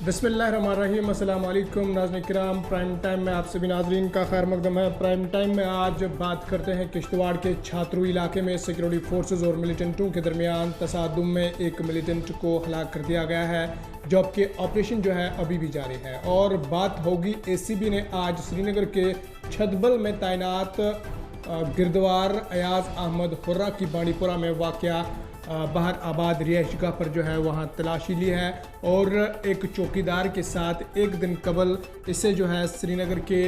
बिस्मिल्लाहिर्रहमानिर्रहीम, अस्सलाम वालेकुम नाज़रीन किराम। प्राइम टाइम में आप सभी नाजरीन का खैर मकदम है। प्राइम टाइम में आज बात करते हैं किश्तवाड़ के छात्रू इलाके में सिक्योरिटी फोर्सेस और मिलिटेंटों के दरमियान तसादुम में एक मिलिटेंट को हलाक कर दिया गया है, जबकि ऑपरेशन जो है अभी भी जारी है। और बात होगी ACB ने आज श्रीनगर के छतबल में तैनात गिरदवार अयाज अहमद हुर्रा की बांडीपुरा में वाक़या बाहर आबाद रिहाइशगाह पर जो है वहाँ तलाशी ली है और एक चौकीदार के साथ एक दिन कबल इसे जो है श्रीनगर के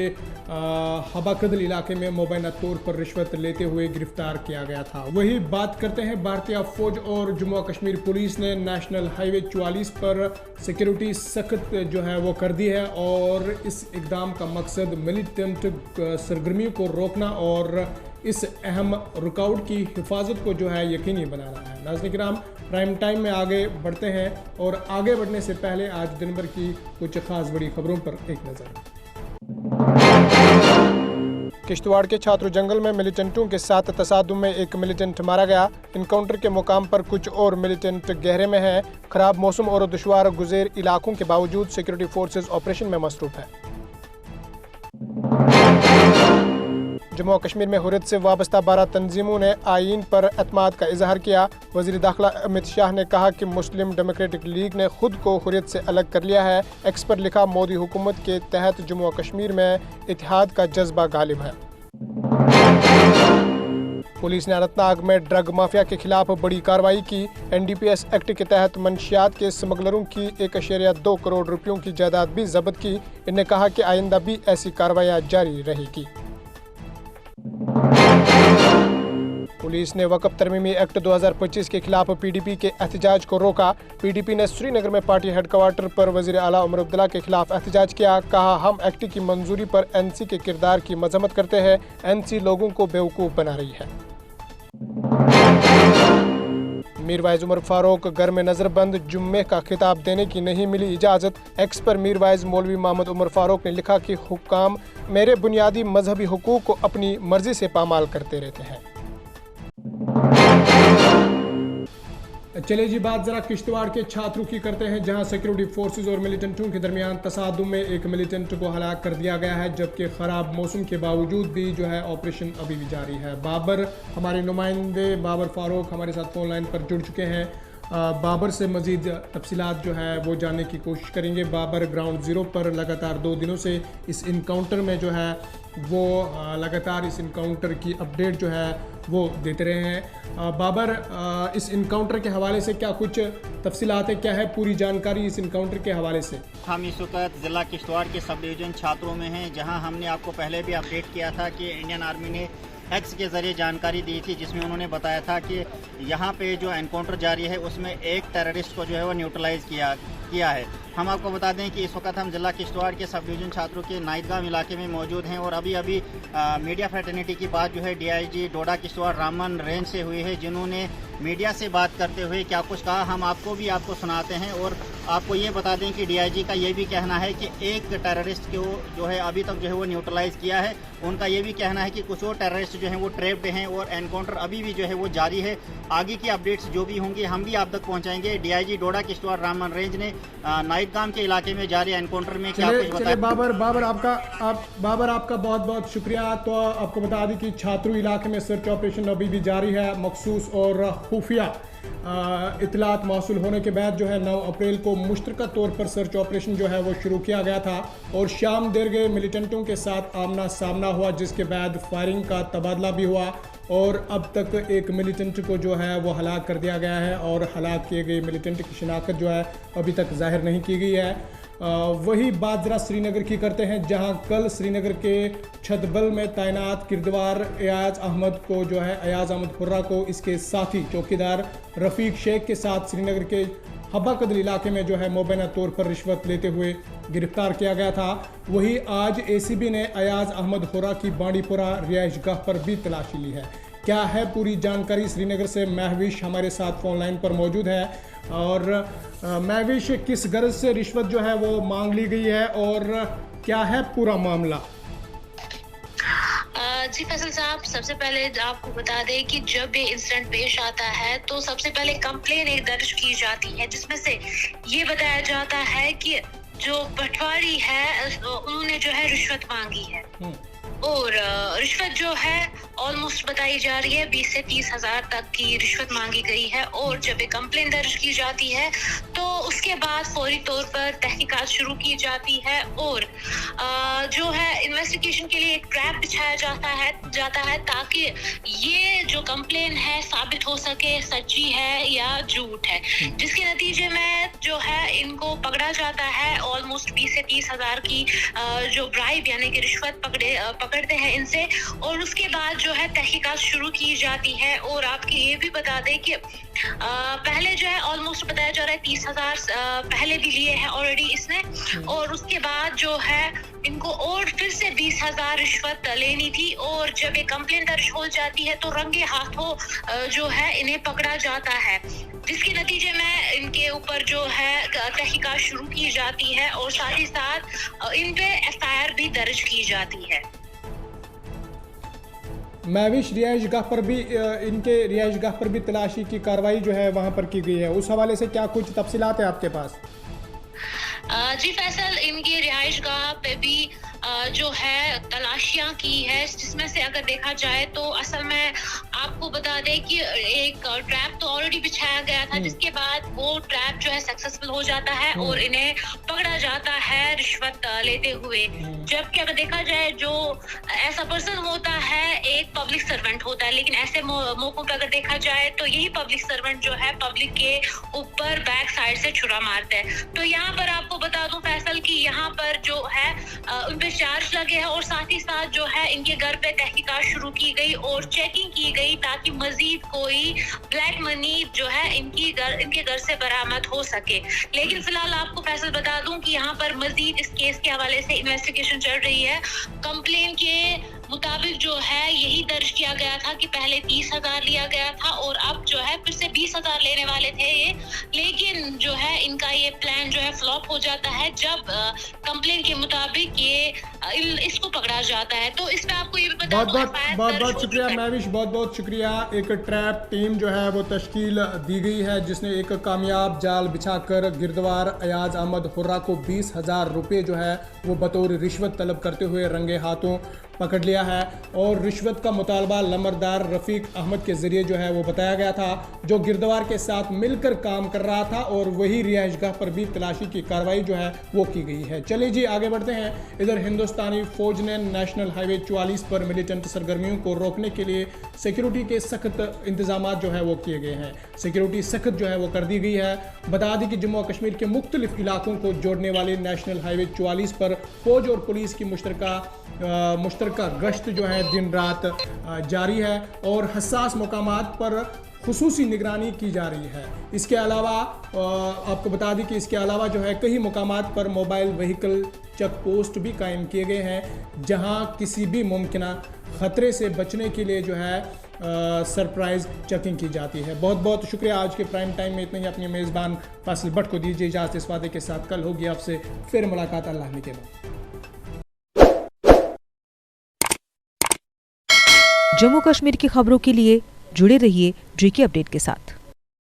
हबाकदल इलाके में मुबैना तौर पर रिश्वत लेते हुए गिरफ्तार किया गया था। वही बात करते हैं भारतीय फौज और जम्मू कश्मीर पुलिस ने नेशनल हाईवे 44 पर सिक्योरिटी सख्त जो है वो कर दी है और इस इकदाम का मकसद मिलिटेंट सरगर्मियों को रोकना और इस अहम रुकावट की हिफाजत को जो है यकीनी बनाना है। नाज़रीन किराम, प्राइम टाइम में आगे बढ़ते हैं और आगे बढ़ने से पहले आज दिन भर की कुछ खास बड़ी खबरों पर एक नज़र। किश्तवाड़ के छात्र जंगल में मिलिटेंटों के साथ तसादुम में एक मिलिटेंट मारा गया। इनकाउंटर के मुकाम पर कुछ और मिलिटेंट गहरे में हैं। खराब मौसम और दुश्वार गुज़ेर इलाकों के बावजूद सिक्योरिटी फोर्सेज ऑपरेशन में मसरूफ है। जम्मू कश्मीर में हुर्रियत से वाबस्ता 12 तंजीमों ने आईन पर एतमाद का इजहार किया। वज़ीर दाखिला अमित शाह ने कहा कि मुस्लिम डेमोक्रेटिक लीग ने खुद को हुर्रियत से अलग कर लिया है। एक्स पर लिखा, मोदी हुकूमत के तहत जम्मू कश्मीर में इत्तेहाद का जज्बा गालिब है। पुलिस ने अनंतनाग में ड्रग माफिया के खिलाफ बड़ी कार्रवाई की। NDPS एक्ट के तहत मंशियात के स्मगलरों की 1.2 करोड़ रुपयों की जायदाद भी जब्त की। इन्हें कहा कि आइंदा भी ऐसी कार्रवाइयाँ जारी रहेगी। पुलिस ने वक्फ तरमीमी एक्ट 2025 के खिलाफ PDP के एहतजाज को रोका। PDP ने श्रीनगर में पार्टी हेडक्वार्टर पर वज़ीर आला उमर अब्दुल्ला के खिलाफ एहतजाज किया। कहा, हम एक्ट की मंजूरी पर NC के किरदार की मजम्मत करते हैं। NC लोगों को बेवकूफ़ बना रही है। मीरवाइज उमर फारूक घर में नजरबंद, जुम्मे का खिताब देने की नहीं मिली इजाज़त। एक्स पर मीरवाइज मौलवी मोहम्मद उमर फारूक ने लिखा कि हुक्काम मेरे बुनियादी मजहबी हुकूक को अपनी मर्जी से पामाल करते रहते हैं। चलिए जी, बात जरा किश्तवाड़ के छात्रों की करते हैं, जहां सिक्योरिटी फोर्सेस और मिलिटेंटों के दरमियान तसादुम में एक मिलिटेंट को हलाक कर दिया गया है, जबकि ख़राब मौसम के बावजूद भी जो है ऑपरेशन अभी भी जारी है। बाबर, हमारे नुमाइंदे बाबर फारूक हमारे साथ फ़ोन लाइन पर जुड़ चुके हैं। बाबर से मज़ीद तफसीलात जो है वो जानने की कोशिश करेंगे। बाबर, ग्राउंड ज़ीरो पर लगातार 2 दिनों से इस इनकाउंटर में जो है वो लगातार इस इनकाउंटर की अपडेट जो है वो देते रहे हैं। बाबर, इस इनकाउंटर के हवाले से क्या कुछ तफसीलात है, क्या है पूरी जानकारी इस इनकाउंटर के हवाले से? हम इस वक्त ज़िला किश्तवाड़ के सब डिवीज़न छात्रों में हैं, जहां हमने आपको पहले भी अपडेट किया था कि इंडियन आर्मी ने एक्स के ज़रिए जानकारी दी थी, जिसमें उन्होंने बताया था कि यहाँ पे जो एनकाउंटर जारी है उसमें एक टेररिस्ट को जो है वो न्यूट्रलाइज़ किया है। हम आपको बता दें कि इस वक्त हम ज़िला किश्तवाड़ के सब डिवीज़न छात्रों के नाइदगाम इलाके में मौजूद हैं और अभी मीडिया फ्रेटर्निटी की बात जो है DIG डोडा किश्तवाड़ रामन रेंज से हुई है, जिन्होंने मीडिया से बात करते हुए क्या कुछ कहा हम आपको सुनाते हैं। और आपको ये बता दें कि DIG का ये भी कहना है कि एक टेररिस्ट को जो है अभी तक जो है वो न्यूट्रलाइज़ किया है। उनका ये भी कहना है कि कुछ और टेररिस्ट जो हैं वो ट्रैप्ड हैं और एनकाउंटर अभी भी जो है वो जारी है। आगे की अपडेट्स जो भी होंगी हम भी आप तक पहुंचाएंगे। DIG डोडा किश्तवाड़ रामन रेंज ने नाइदगाम के इलाके में जारी एनकाउंटर में क्या कुछ बताया। बाबर आपका बहुत बहुत शुक्रिया। तो आपको बता दें कि छात्रों इलाके में सर्च ऑपरेशन अभी भी जारी है। मखसूस और खुफिया इतलात मौसूल होने के बाद जो है 9 अप्रैल को मुश्तरका तौर पर सर्च ऑपरेशन जो है वो शुरू किया गया था और शाम देर गए मिलिटेंटों के साथ आमना सामना हुआ, जिसके बाद फायरिंग का तबादला भी हुआ और अब तक एक मिलिटेंट को जो है वो हलाक कर दिया गया है और हलाक किए गए मिलिटेंट की शिनाख्त जो है अभी तक जाहिर नहीं की गई है। वही बात ज़रा श्रीनगर की करते हैं, जहां कल श्रीनगर के छतबल में तैनात किरदवार अयाज अहमद को जो है अयाज अहमद हुर्रा को इसके साथी चौकीदार रफ़ीक शेख के साथ श्रीनगर के हबाकदल इलाके में जो है मुबैना तौर पर रिश्वत लेते हुए गिरफ्तार किया गया था। वही आज ACB ने अयाज अहमद हुर्रा की बांडीपुरा रिहाइशगाह पर भी तलाशी ली है। क्या है पूरी जानकारी? श्रीनगर से महविश हमारे साथ फ़ोन लाइन पर मौजूद है। और महविश, किस गर्ज से रिश्वत जो है वो मांग ली गई है और क्या है पूरा मामला? जी फैसल साहब, सबसे पहले आपको बता दें कि जब ये इंसिडेंट पेश आता है तो सबसे पहले कंप्लेन एक दर्ज की जाती है, जिसमें से ये बताया जाता है कि जो पटवारी है उन्होंने जो है रिश्वत मांगी है और रिश्वत जो है ऑलमोस्ट बताई जा रही है 20 से 30 हजार तक की रिश्वत मांगी गई है। और जब एक कंप्लेंट दर्ज की जाती है तो उसके बाद फौरी तौर पर तहकीकात शुरू की जाती है और जो है इन्वेस्टिगेशन के लिए एक ट्रैप बिछाया जाता है ताकि ये जो कंप्लेंट है साबित हो सके सच्ची है या झूठ है, जिसके नतीजे में जो है इनको पकड़ा जाता है। ऑलमोस्ट 20 से 30 हजार की जो ब्राइब यानी कि रिश्वत पकड़ते हैं इनसे और उसके बाद जो है तहकीकात शुरू की जाती है। और आपके ये भी बता दें कि पहले जो है ऑलमोस्ट बताया जा रहा है 30 हजार पहले भी लिए हैं ऑलरेडी इसने और उसके बाद जो है इनको और फिर से 20 हजार रिश्वत लेनी थी और जब ये कंप्लेंट दर्ज हो जाती है तो रंगे हाथों जो है इन्हें पकड़ा जाता है, जिसके नतीजे में इनके ऊपर जो है तहकीकात शुरू की जाती है और साथ ही साथ इन पे FIR भी दर्ज की जाती है। महविश रिहाइशगाह पर भी इनके रिहाइशगाह पर भी तलाशी की कार्रवाई जो है वहां पर की गई है, उस हवाले से क्या कुछ तफसीलात है आपके पास? जी फैसल, इनकी रिहाइशगाह पे भी जो है तलाशियां की है, जिसमें से अगर देखा जाए तो असल में आपको बता दें कि एक ट्रैप तो ऑलरेडी बिछाया गया था, जिसके बाद वो ट्रैप जो है सक्सेसफुल हो जाता है और इन्हें पकड़ा जाता है रिश्वत लेते हुए। जबकि अगर देखा जाए जो ऐसा पर्सन होता है एक पब्लिक सर्वेंट होता है, लेकिन ऐसे मौकों पर अगर देखा जाए तो यही पब्लिक सर्वेंट जो है पब्लिक के ऊपर बैक साइड से छुरा मारता है। तो यहाँ पर आपको बता दूं फैसल कि यहाँ पर जो है उन पे चार्ज लगे हैं और साथ ही साथ जो है इनके घर पे तहकीकात शुरू की गई और चेकिंग की गई ताकि मजीद कोई ब्लैक मनी जो है इनके घर से बरामद हो सके। लेकिन फिलहाल आपको फैसल बता दूं कि यहाँ पर मजीद इस केस के हवाले से इन्वेस्टिगेशन चल रही है। कंप्लेन के मुताबिक जो है यही दर्ज किया गया था कि पहले 30 हजार लिया गया था और अब जो है फिर से 20 हजार लेने वाले थे ये, लेकिन जो है इनका ये प्लान जो है फ्लॉप हो जाता है जब कंप्लेन के मुताबिक ये इसको पकड़ा जाता है। तो इसमें आपको ये भी बता बहुत शुक्रिया महविश, बहुत शुक्रिया। एक ट्रैप टीम जो है वो तश्कील दी गई है जिसने एक कामयाब जाल बिछाकर गिरदवार अयाज अहमद हुर्रा को 20,000 रुपये जो है वो बतौर रिश्वत तलब करते हुए रंगे हाथों पकड़ लिया है और रिश्वत का मुतालबा लम्बरदार रफ़ीक अहमद के ज़रिए जो है वो बताया गया था, जो गिरदवार के साथ मिलकर काम कर रहा था और वही रिहाइशगाह पर भी तलाशी की कार्रवाई जो है वो की गई है। चलिए जी आगे बढ़ते हैं। इधर हिंदुस्तानी फ़ौज ने नेशनल हाईवे 44 पर मिलिटेंट सरगर्मियों को रोकने के लिए सिक्योरिटी के सख्त इंतजाम जो है वो किए गए हैं। सिक्योरिटी सख्त जो है वो कर दी गई है। बता दें कि जम्मू और कश्मीर के मुख्तलिफ इलाकों को जोड़ने वाले नेशनल हाईवे 44 पर फौज और पुलिस की मुश्तरका गश्त जो है दिन रात जारी है और हसास मकामात पर खुसूसी निगरानी की जा रही है। इसके अलावा आपको बता दें कि इसके अलावा जो है कई मकामात पर मोबाइल व्हीकल चेक पोस्ट भी कायम किए गए हैं, जहां किसी भी मुमकिना खतरे से बचने के लिए जो है सरप्राइज चेकिंग की जाती है। बहुत शुक्रिया। आज के प्राइम टाइम में इतना ही। अपने मेज़बान फासिल भट्ट को दीजिए इजाज़त इस वादे के साथ कल होगी आपसे फिर मुलाकात अल्लाह ने के बाद। जम्मू कश्मीर की खबरों के लिए जुड़े रहिए JK अपडेट के साथ।